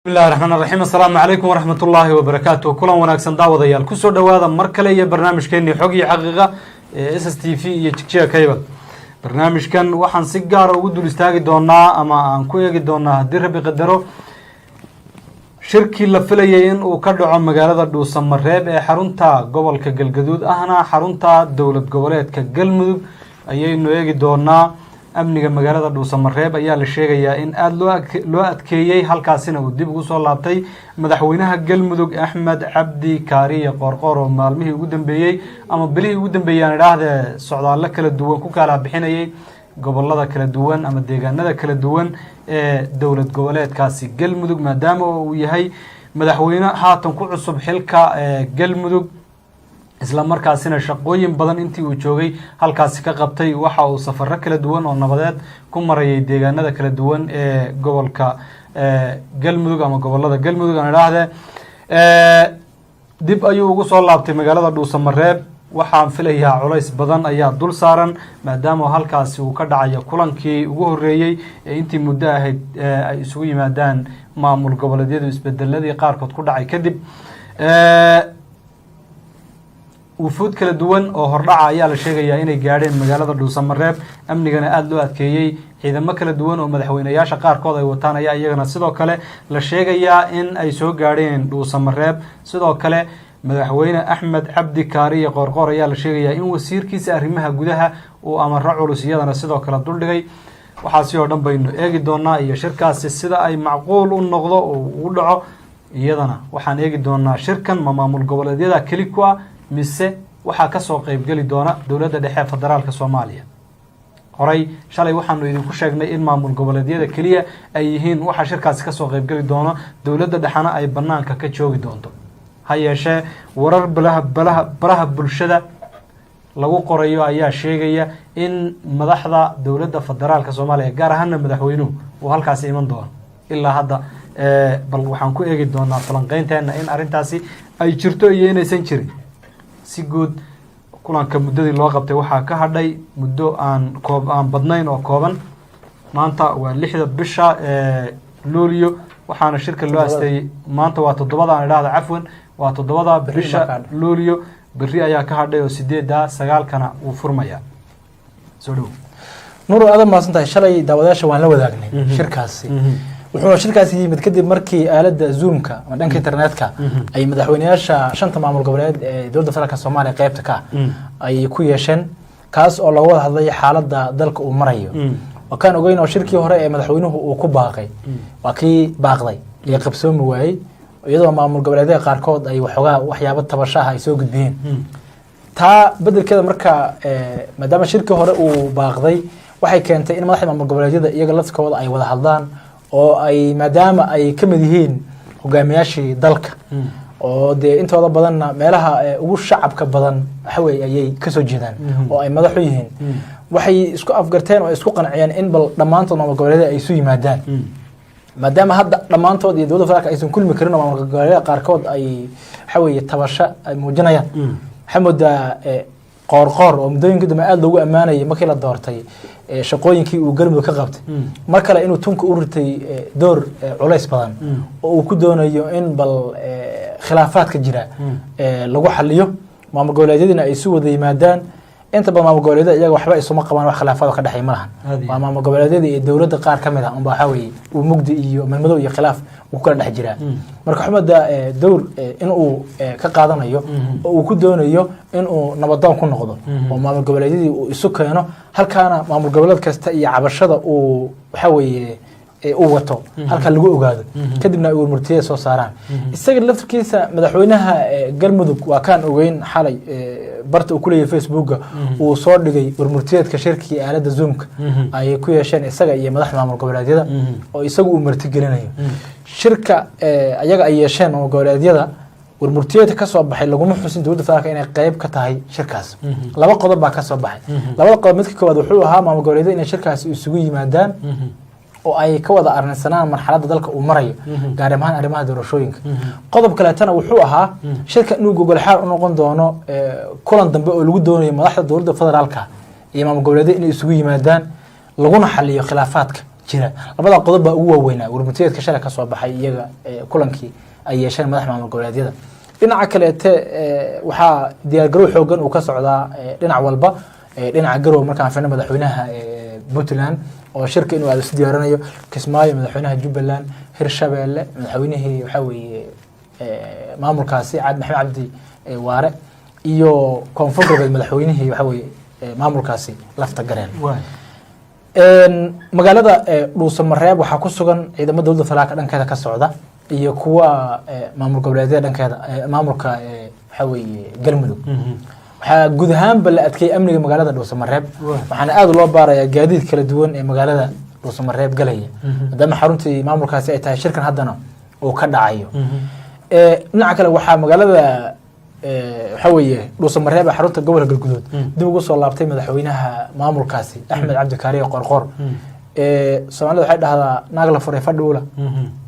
بسم الله الرحمن الرحيم السلام عليكم ورحمة الله وبركاته كلنا وناكسن داوديال كسر دوادا مركلة يا برنامج كأني حقي حقيقة SSTV يتشجع كيبل برنامج كان وحن سجارة ودول استاجي دونا أما أنكويا جدونا هدير بقدره شركي لفليين وكردو عن مجالات دو سمرهب حرونتا قبل كجلجدود أهنا حرونتا دولة قبلات كجلمدو أيه إنه يجي دونا أمنية مجالات دو سمرهب أيه الشيء يا إن لو أتكيي هالكاسين ودي بقول لابتي مدحوينها جلمدو أحمد عبدي كاري قرقر ومالمه يقدم بيجي أما بلي يقدم بيجي هذا السعودية لك الدوان كوكالا بحنايي قبل الله كلا دوان أما ديجانا كلا دوان دولة قبلات كاسي جلمدو ما دام وياهي مدحوينا هاتن كل عصب حلكا جلمدو إسلام مركزنا شقوين بدن أنتي وجوعي هالكاسي كقبتي وحى وسفر كلا دوان والنبضات كم مرة ديجانا كلا دوان قبل كا جلمدو أما قبل الله جلمدو أنا هذا دب أيوه وصل لابتي مقالة دو سمراب waxaan filayaa culays badan ayaa dul saaran maadaama halkaasi uu ka dhacayo kulankii ugu horeeyay ee intii muddo ahayd ay isugu yimaadaan maamul goboleedyada isbedeladii qaarkood ku dhacay kadib wufuud kala duwan oo hordhaca ayaa la sheegayaa inay gaadheen magaalada Dhuusamareeb amnigana aad loo adkeeyay ciidamo kala duwan oo madaxweynayaasha qaarkood ay wataan ayaa iyagana sidoo kale la sheegayaa in ay soo gaadheen Dhuusamareeb sidoo kale madaxweyne Axmed Cabdi Kaariye Qorqor ayaa la sheegayaa in wasiirkiisa arrimaha gudaha uu amarro culus iyadana sidoo kale dul dhigay waxa si oo dhan baynu eegi doonaa iyo shirkaasi sida ay macquul u noqdo oo u dhaco iyadana waxaan eegi doonaa shirkan maamul goboleedyada kali ku ah mise waxa ka soo qayb gali doona dawladda dhexe federaalka Soomaaliya horay shalay waxaanu idinku sheegnay in maamul goboleedyada kaliya ay yihiin waxa shirkaasi ka soo qayb gali doona dawladda dhexana ay banaanka ka joogi doonto hayeeshee warar baraha bulshada lagu qorayo ayaa sheegaya in madaxda dawladda federaalka Soomaaliya gaar ahaan madaxweynuhu uu halkaas iman doono ilaa hadda bal waxaan ku eegi doonaa falanqeynteena in arintaasi ay jirto iyo inaysan jirin si guud kulanka muddadii loo qabtay waxaa ka hadhay muddo aan badnayn oo kooban maanta waa 6 bisha luulyo waxaana shirka loo aastay maanta waa 7 aan idhaahdo cafwan waa 7 bisha luulyo bari ayaa ka hadhay oo 8 kana uu furmaya soo dhow nuru aad ma santahay shalay daawadaasha waan la wadaagnay shirkaasi wuxuu shirkaasi yimid kadib markii aaladda zoomka ama dhanka internetka ay madaxweynayaasha shanta maamul goboleed ee dowladda federaalka Soomaaliya qaybta ka ay ku yeesheen kaas oo laga wada hadlay xaaladda dalka uu marayo وكان أوجينا وشركة هراء مدحونه وكباقي وكي باقي يقبسون مواي ويضع مع الجبلات قاركود أي وحيابات تبرشها يسوق الدين تا بدل كذا مركا مدام الشركة هراء وباقي وحي كانت إن ما مع الجبلات يجلس كود أي ولا حضان أو أي مدام أي كمديهين وجامياشي دلك ودي أنت والله بدنا مالها وش شعب كبدن حوي أي كسر جدا أو أي مدحويهن waxay isku afgarteen oo isku qanciyeen in bal dhamaantood maamul goboleedyada ay isu yimaadaan maadaama hadda dhamaantood iyo dawladda federaalka aysan kulmi karin maamul goboleedyada qaarkood ay xawiyay tabasho ay muujinayaan xamuda qorqor oo mudooyinka dama aad loogu amaanayay markii la doortay shaqooyinkii uu galmudug ka qabtay mar kale inuu tunka u ritay door culays badan oo uu ku doonayo in bal khilaafaadka jira lagu xalliyo maamul goboleedyadina ay isu wada yimaadaan inta badan maamul goboleedyada iyaga waxba isuma qabaan wax khilaafado ka dhaxay malahan waa maamul goboleedyada iyo dawladda qaar kamid ah waxa weeye uu mugdi iyo madmadow iyo khilaaf uu kala dhex jiraa marka xumada dawr in uu ka qaadanayo oo uu ku doonayo in uu nabadoon ku noqdo oo maamul goboleedyadii uu isu keeno halkaana maamul goboleed kasta iyo cabashada uu waxa weeye uu wato halka lagu ogaado kadibna ay warmurtiye soo saaraan isaga laftirkiisa madaxweynaha galmudug waa kaan ogeyn xalay barta uu ku leeyahay Facebook uu soo dhigay warmurtiyeedka shirkii aaladda zoomka ay ku yeesheen isaga iyo madaxda maamul goboleedyada oo isagu uu martigelinayo shirka ayaga ay yeesheen maamul goboleedyada warmurtiyeedka ka soo baxay laguma xusin dawladda federaalka inay qayb ka tahay shirkaas laba qodob baa ka soo baxay labada qodob mid ka koowaad wuxuu ahaa maamul goboleedyada inay shirkaas isugu yimaadaan oo ay ka wada arrinsanaan marxaladda dalka uu marayo gaar ahaan arrimaha doorashooyinka qodob kale tan wuxuu ahaa shirka inuu gogol xaar u noqon doono kulan dambe oo lagu doonayo madaxda dowladda federaalka iyo maamul goboleedyada inay isugu yimaadaan laguna xalliyo khilaafaadka jira labada qodob baa ugu waaweynaa warmutiyeedka shalay ka soo baxay iyaga kulankii ay yeesheen madaxda maamul goboleedyada dhinaca kaleete waxaa diyaargarow xoogan uu ka socdaa dhinac walba dhinaca garow markaan fiirno madaxweynaha Puntland oo shirka inuu aad isu diyaarinayo Kismaayo madaxweynaha Jubbaland Hirshabeelle madaxweynihii waxa weeye maamulkaasi Maxamed Cabdi Waare iyo koonfur galbeed madaxweynihii waxa weeye maamulkaasi lafta gareen magaalada Dhuusamareeb waxaa ku sugan ciidamada dowladda federaalka dhankeeda ka socda iyo kuwa maamul goboleedyada dhankeeda maamulka waxa weeye Galmudug waxaa guud ahaanba la adkeeyay amniga magaalada Dhuusamareeb waxaana aad loo baarayaa gaadiid kala duwan ee magaalada Dhuusamareeb galaya maadaama xaruntii maamulkaasi ay tahay shirkan haddana uu ka dhacayo dhinaca kale waxaa magaalada waxa weeye Dhuusamareeb xarunta gobolka Galguduud dib ugu soo laabtay madaxweynaha maamulkaasi Axmed Cabdi Kaariye Qorqor Soomaalida waxay dhahdaa naag la furay fadhuula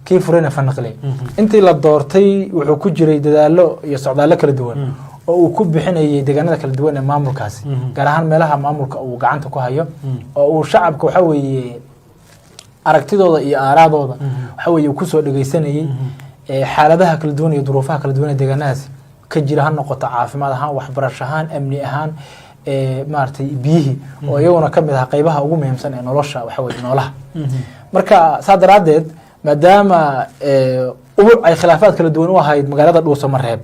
kii furayna fanaqlay intii la doortay wuxuu ku jiray dadaalo iyo socdaalo kala duwan oo uu ku bixinayay deegaanada kala duwan ee maamulkaasi gaar ahaan meelaha maamulka uu gacanta ku hayo oo uu shacabka waxa weeye aragtidooda iyo aaraadooda waxa weeye ku soo dhageysanayay xaaladaha kala duwan iyo duruufaha kala duwan ee deegaanadaasi ka jira ha noqoto caafimaad ahaan waxbarasho ahaan amni ahaan maartay biyihii oo iyaguna ka mid ah qaybaha ugu muhiimsan ee nolosha waxa weeye noolaha marka saadaradeed maadaama ay khilaafaad kala duwan u ahayd magaalada Dhuusamareeb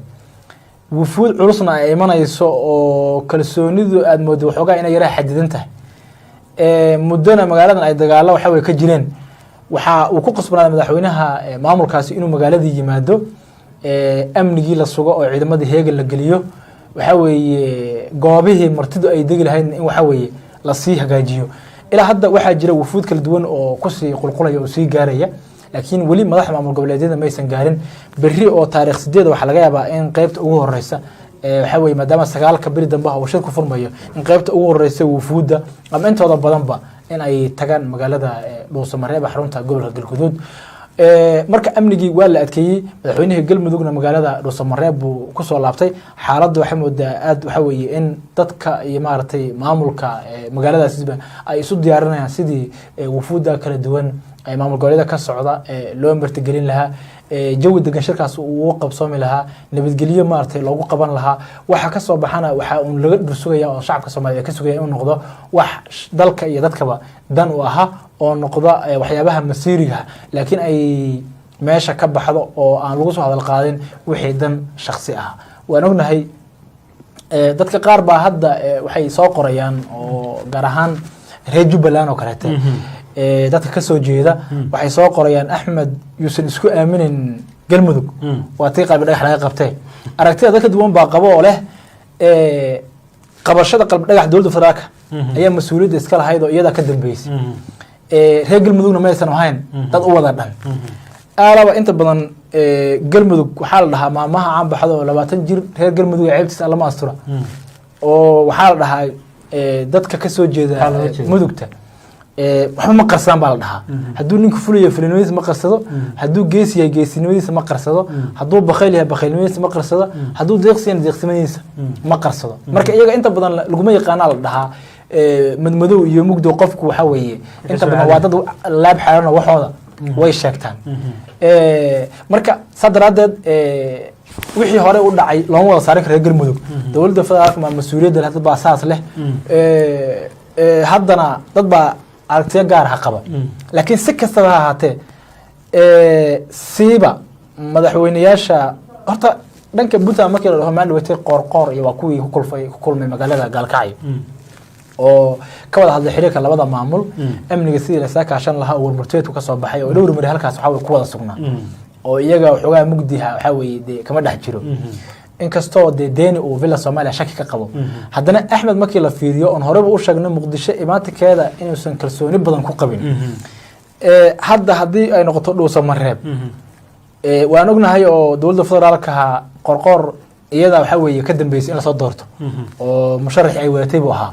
wufuud culusna ay imanayso oo kalsoonidu aad moodo waxoogaa inay yara xadidan tahay muddana magaaladan ay dagaalo waxa weeye ka jireen waxa uu ku qasbanaaday madaxweynaha maamulkaasi inuu magaaladii yimaado amnigii la sugo oo ciidamadii heegan la geliyo waxa weeye goobihii martidu ay degi lahayd in waxa weeye la sii hagaajiyo ilaa hadda waxaa jira wufuud kala duwan oo ku sii qulqulaya oo sii gaaraya laakiin wali madaxda maamul goboleedyada ma aysan gaarin berri oo taariikh 8 waxa laga yaabaa in qaybta ugu horeysa waxa weeye maadaama 9 beri dambe uu shirku furmayo in qaybta ugu horeysa wufuuda ama intooda badanba in ay tagaan magaalada Dhuusamareeb xarunta gobolka Galguduud marka amnigii waa la adkeeyay madaxweynaha Galmudugna magaalada Dhuusamareeb buu ku soo laabtay xaaladdu waxa moodaa aad waxa weeye in dadka iyo maartay maamulka magaaladaasba ay isu diyaarinayaan sidii wufuuda kala duwan ay maamul goboleedyada ka socda loo martigelin lahaa jawi degan shirkaas uu qabsoomi lahaa nabadgelyo maartay loogu qaban lahaa waxa ka soo baxana waxa uu laga dhursugaya oo shacabka Soomaaliyeed ka sugaya inuu noqdo wax dalka iyo dadkaba dan u aha oo noqda waxyaabaha masiiriga laakiin ay meesha ka baxdo oo aan lagu soo hadal qaadin wixii dan shakhsi ah waan ognahay dadka qaar baa hadda waxay soo qorayaan oo gaar ahaan reer Jubbaland oo kaleete dadka ka soo jeeda waxay soo qorayaan Axmed yuusan isku aaminin Galmudug waa tii qalbi dhagax laga qabtay aragtida dadka duwan baa qabo oo leh qabashada qalbi dhagax dowladda federaalka ayaa mas'uuliyadda iska lahayd oo iyada ka dambeysay reer Galmudugna ma aysan ahayn dad u wada dhan alaba inta badan Galmudug waxa la dhahaa maamaha aan baxdo 20 jir reer Galmudug ceebtiisa lama astura oo waxa la dhahaa dadka ka soo jeeda mudugta waxba ma qarsan baa la dhahaa hadduu ninku fuliyo fulinimadiisa ma qarsado hadduu geesi yahay geesinimadiisa ma qarsado hadduu bakayl yahay bakhaylnimadiisa ma qarsado hadduu deeqsi yahay deeqsinimadiisa ma qarsado marka iyaga inta badan laguma yaqaan la dhahaa madmadow iyo mugdo qofku waxa weeye inta badan waa dad laab xaalana waxooda way sheegtaan marka sadaradeed wixii hore u dhacay looma wada saarin karo Galmudug dawladda federaalka ma mas'uuliyadda dad baa saas leh haddana dad baa aragtiyo gaar ah qaba laakiin si kastaba ha ahaatee siiba madaxweynayaasha horta dhanka Puntland markii la homaan dhawatay qorqor iyo waa kuwii ku kulmay magaalada Gaalkacyo oo ka wada hadlay xiriirka labada maamul amniga sidii la saakaashan lahaa oo warmurteedku ka soo baxay oo dhowr mar halkaas waxa ku wada sugnaa oo iyaga xogaa mugdiha waxa weeye kama dhax jiro inkastoo deeni uu villa Soomaaliya shaki ka qabo haddana Axmed markii la fiiriyo on horeba u sheegnay Muqdisho imaanteeda inuusan kalsooni badan ku qabin hadda hadii ay noqoto Dhuusamareeb waan ognahay oo dowladda federaalka qorqor iyada waxa weeye ka dambeysay in la soo doorto oo musharax ay wadatay buu ahaa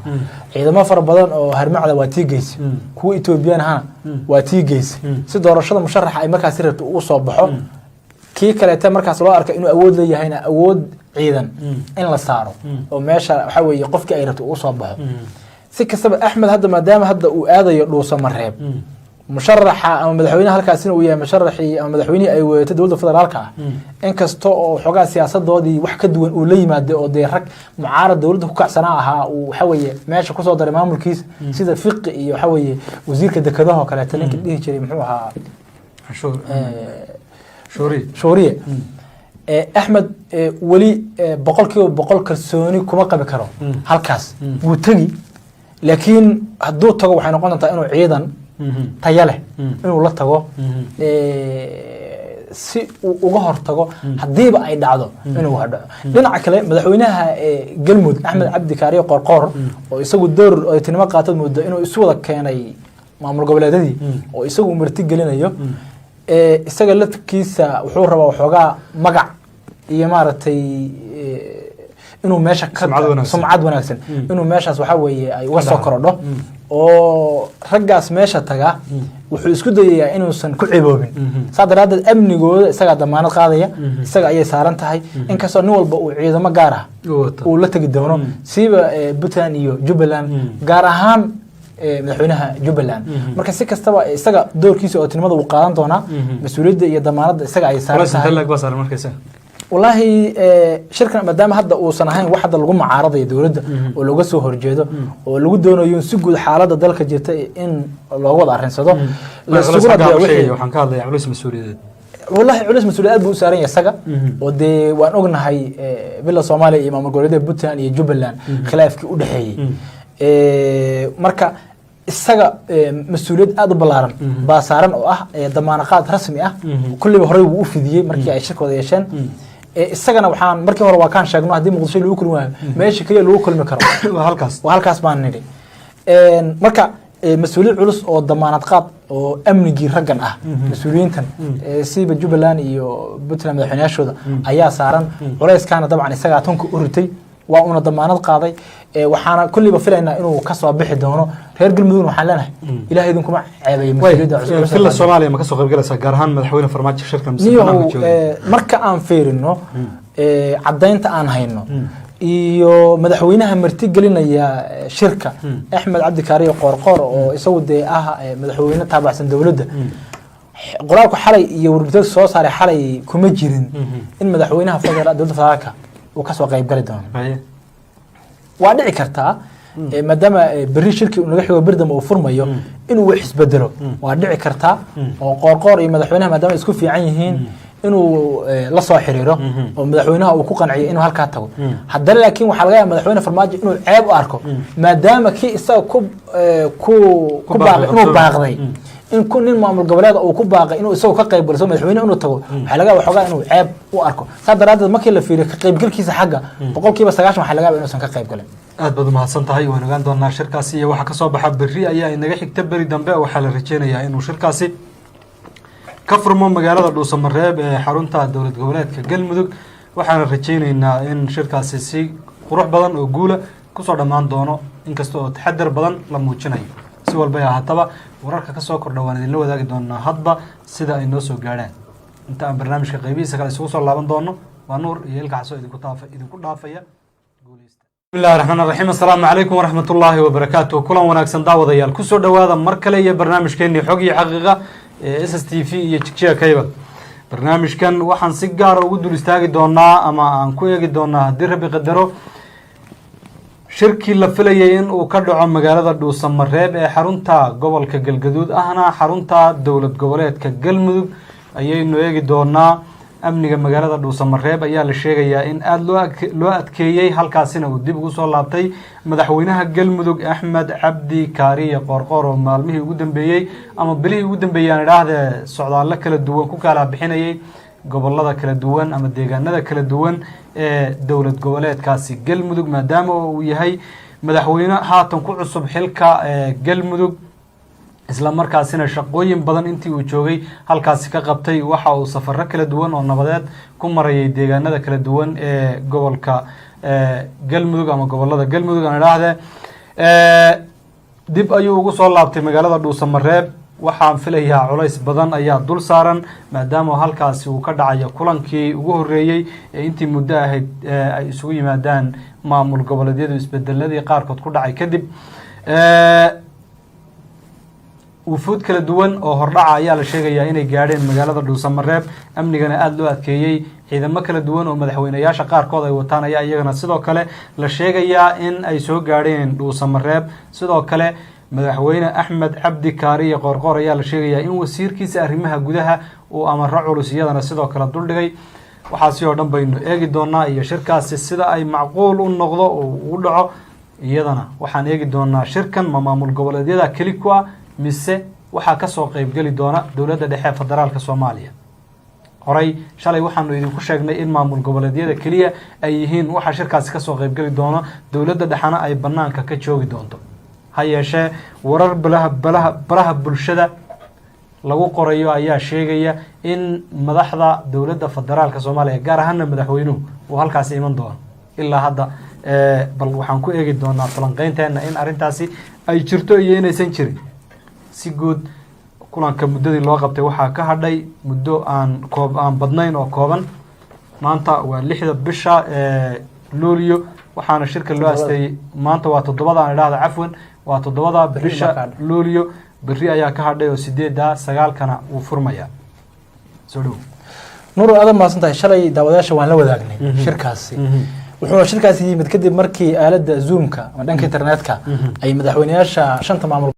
ciidamo fara badan oo harmacda waa tiigeysay kuwa Ethiopian ahana waa tiigeysay si doorashada musharax ay markaas rabto u soo baxo kii kale ta markaas loo arkay inuu awood leeyahayna awood ciidan in la saaro oo meesha waxa weeye qofkii ay rabto u soo baxo si kastaba Axmed hadda maadaama hadda uu aadayo Dhuusamareeb musharaxa ama madaxweynaha halkaasina uu yahay musharaxii ama madaxweynihii ay weeratay dowladda federaalka ah inkasta oo xoogaa siyaasadoodii wax ka duwan uu la yimaaday oo dee rag mucaarad dowladda ku kacsanaa ahaa uu waxa weeye meesha kusoo daray maamulkiisa sida fiqi iyo waxa weeye wasiirka dekedaha oo kaleeto ninkii dhihi jiray muxuu ahaa shooriye axmed weli boqolkiiba boqol kalsooni kuma qabi karo halkaas wuu tegi laakiin hadduu tago waxay noqon doontaa inuu ciidan taya leh inuu la tago si uu uga hortago haddiiba ay dhacdo inuu hadhaco dhinaca kale madaxweynaha galmudug axmed cabdi kaariye qorqor oo isagu door odaytinimo qaatad muddo inuu isu wada keenay maamul goboleedyadii oo isagu marti gelinayo isaga lafkiisa wuxuu rabaa waxoogaa magac iyo maaragtay inuu meesha sumcad wanaagsan inuu meeshaas waxa weeye ay uga soo korodho oo raggaas meesha taga wuxuu isku dayayaa inuusan ku ciboobin saa daraaddeed amnigooda isagaa damaanad qaadaya isaga ayay saaran tahay inkastoo nin walba uu ciidamo gaar ah uu la tegi doono siiba puntland iyo jubbaland gaar ahaan madaxweynaha jubbaland marka si kastaba isaga doorkiisa oo tinimada uu qaadan doonaa mas-uuliyadda iyo damaanadda isaga ay saaran tahay wallaahi shirkan maadaama hadda uusan ahayn wax hadda lagu mucaaradayo dowladda oo looga soo horjeedo oo lagu doonayo si guud xaaladda dalka jirta in looga wada arrinsado waxaan ka hadlayaa culays mas-uuliyadeed wallahi culays mas-uuliyadeed buu u saaran yahay isaga oo dee waan ognahay bila soomaaliya iyo maamul goboleedyada puntland iyo jubbaland khilaafkii u dhexeeyey marka isaga mas-uuliyad aad u ballaaran baa saaran oo ah damaanaqaad rasmi ah kulliba horey wuu u fidiyey markii ay shirkooda yeesheen isagana waxaan markii hore waa kaan sheegno haddii muqdisho lagu kulmi waayo meesha keliya lagu kulmi karo waa halkaas baan nidhi marka mas-uuliyad culus oo damaanad qaad oo amnigii raggan ah mas-uuliyiintan siiba jubbaland iyo puntland madaxweynayaashooda ayaa saaran culayskaana dabcan isagaa tunka u ritay waa una damaanad qaaday waxaana kulliba filaynaa inuu ka soo bixi doono reer galmudugna waxaan leenahay ilaahay idinkuma ceebeeyo mas-uuliyadda filla soomaaliya ma ka soo qaybgalaysaa gaar ahaan madaxweyne farmaajo shirka marka aan fiirino caddaynta aan hayno iyo madaxweynaha marti gelinaya shirka axmed cabdi kaariye qorqor oo isagu dee ah madaxweyne taabacsan dowladda qoraalku xalay iyo warbitaanka soo saaray xalay kuma jirin in madaxweynaha dowladda federaalka uu ka soo qayb gali doono waa dhici kartaa maadaama berri shirkii naga xigo berdam uu furmayo inuu wax isbedelo waa dhici kartaa oo qoorqoor iyo madaxweynaha maadaama isku fiican yihiin inuu la soo xiriiro oo madaxweynaha uu ku qanciyo inuu halkaa tago haddana laakiin waxaa laga yaaba madaxweyne farmaajo inuu ceeb u arko maadaama kii isaga ku baaqay inuu baaqday in nin maamul goboleed uu ku baaqay inuu isagu ka qayb galo madaxweyne inuu tago waxaa laga yaaba waxoogaa inuu ceeb u arko saa daraaddeed markii la fiiriyo ka qaybgalkiisa xagga boqolkiiba 90 waxaa laga yaaba inuusan ka qayb galin aad baad umahadsan tahay waan ogaan doonaa shirkaasi iyo waxa ka soo baxa berri ayaa inaga xigta beri dambe waxaa la rajeynayaa inuu shirkaasi ka furmo magaalada dhuusamareeb ee xarunta dowlad goboleedka galmudug waxaana rajeyneynaa in shirkaasi si qurux badan oo guula kusoo dhammaan doono inkasta oo taxadar badan la muujinayo si walba ahaataba wararka ka soo kordha waan idinla wadaagi doonaa hadba sida ay noo soo gaadhaan inta aan barnaamijka qaybihiisa kale isugu soo laaban doono waa nuur iyo ilka xaso idinku dhaafaya guuleysta bismillahi raxmaani raxiim assalaamu calaykum waraxmatullaahi wabarakaatuh kulan wanaagsan daawadayaal kusoo dhowaada mar kale iyo barnaamijkeenii xog iyo xaqiiqa ee s t v iyo jigjiga kaybad barnaamijkan waxaan si gaara ugu dul istaagi doonaa ama aan ku eegi doonaa haddii rabbi qadaro shirkii la filayay in uu ka dhaco magaalada dhuusamareeb ee xarunta gobolka galgaduud ahna xarunta dowlad goboleedka galmudug ayaynu eegi doonaa amniga magaalada dhuusamareeb ayaa la sheegayaa in aada loo adkeeyey halkaasina uu dib ugu soo laabtay madaxweynaha galmudug axmed cabdi kaariye qoorqoor oo maalmihii ugu dambeeyey ama bilihii ugu dambeeyey aan idhaahdee socdaallo kala duwan ku kala bixinayay gobolada kala duwan ama deegaanada kala duwan ee dowlad goboleedkaasi galmudug maadaama uu yahay madaxweyne haatan ku cusub xilka galmudug isla markaasina shaqooyin badan intii uu joogay halkaasi ka qabtay waxa uu safaro kala duwan oo nabadeed ku marayay deegaanada kala duwan ee gobolka galmudug ama gobolada galmudug aan idhaahdee dib ayuu ugu soo laabtay magaalada dhuusamareeb waxaan filayaa culays badan ayaa dul saaran maadaama halkaasi uu ka dhacayo kulankii ugu horeeyey ee intii muddo ahayd ay isugu yimaadaan maamul goboleedyadu isbedeladii qaarkood ku dhacay kadib wufuud kala duwan oo hordhaca ayaa la sheegayaa inay gaadheen magaalada dhuusamareeb amnigana aada loo adkeeyey ciidamo kala duwan oo madaxweynayaasha qaarkood ay wataan ayaa iyagana sidoo kale la sheegayaa in ay soo gaadheen dhuusamareeb sidoo kale madaxweyne axmed cabdi kaariye qoorqoor ayaa la sheegayaa in wasiirkiisa arrimaha gudaha uu amaro culus iyadana sidoo kale duldhigay waxaasi oo dhan baynu eegi doonaa iyo shirkaasi sida ay macquul u noqdo oo u dhaco iyadana waxaan eegi doonaa shirkan ma maamul goboleedyada keli ku ah mise waxaa kasoo qeybgeli doona dowladda dhexe federaalka soomaaliya horey shalay waxaanu idinku sheegnay in maamul goboleedyada keliya ay yihiin waxaa shirkaasi kasoo qeybgeli doono dowladda dhexena ay banaanka ka joogi doonto ha yeeshee warar balaha bulshada lagu qorayo ayaa sheegaya in madaxda dowladda federaalka soomaaliya gaar ahaana madaxweynuhu uu halkaasi iman doono ilaa hadda bal waxaan ku eegi doonaa falanqeynteena in arrintaasi ay jirto iyo inaysan jirin si guud kulanka muddadii loo qabtay waxaa ka hadhay muddo aan badnayn oo kooban maanta waa 6da bisha luulyo waxaana shirka loo aasteeyey maanta waa 7 aan idhaahda cafwan waa 7 bisha luulyo berri ayaa ka hadhay oo 8 9kana wuu furmayaa soo dhow nuur aad maasantahay shalay daawadayaasha waan la wadaagnay shirkaasi wuxuu shirkaasi yimid kadib markii aaladda zoomka ama dhanka internetka ay madaxweynayaasha shanta maamul